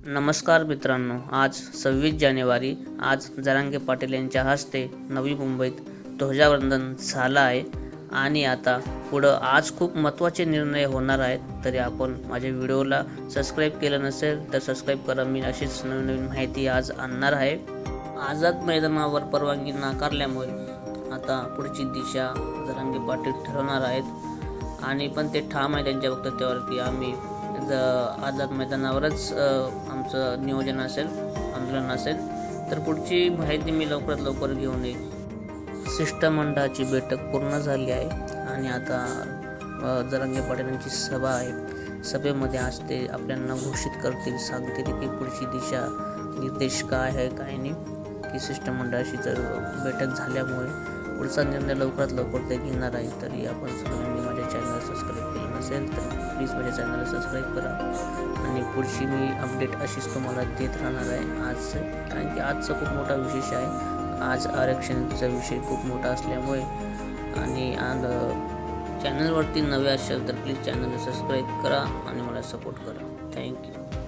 नमस्कार मित्रांनो, आज 26 जानेवारी आज जरांगे पाटील यांच्या हस्ते नवी मुंबईत ध्वजावंदन झालं आहे आणि आता पुढं आज खूप महत्त्वाचे निर्णय होणार आहेत। तरी आपण माझ्या व्हिडिओला सबस्क्राईब केलं नसेल तर सबस्क्राईब करा। मी अशीच नवीन माहिती आज आणणार आहे। आझाद मैदानावर परवानगी नाकारल्यामुळे आता पुढची दिशा जरांगे पाटील ठरवणार आहेत आणि पण ते ठाम आहे त्यांच्या वक्तव्यावर की आम्ही आझाद मैदानावरच आमचं नियोजन असेल, आंदोलन असेल। तर पुढची माहिती मी लवकरात लवकर घेऊन येईल। शिष्टमंडळाची बैठक पूर्ण झाली आहे आणि आता जरांगे पाटील यांची सभा आहे। सभेमध्ये आज ते आपल्याला घोषित करतील, सांगतील की पुढची दिशा निर्देश काय आहे काय नाही। की शिष्टमंडळाशी जर बैठक झाल्यामुळे पुढचा निर्णय लवकरात लवकर ते घेणार आहे। तरी आपण सगळ्यांनी माझ्या चॅनलला सबस्क्राईब केलं नसेल तर प्लीज माझ्या चॅनलला सबस्क्राईब करा आणि पुढची मी अपडेट अशीच तुम्हाला देत राहणार आहे आज, कारण की आजचा खूप मोठा विशेष आहे। आज आरक्षणाचा विषय खूप मोठा असल्यामुळे आणि चॅनलवरती नवे असाल तर प्लीज चॅनलला सबस्क्राईब करा आणि मला सपोर्ट करा। थँक्यू।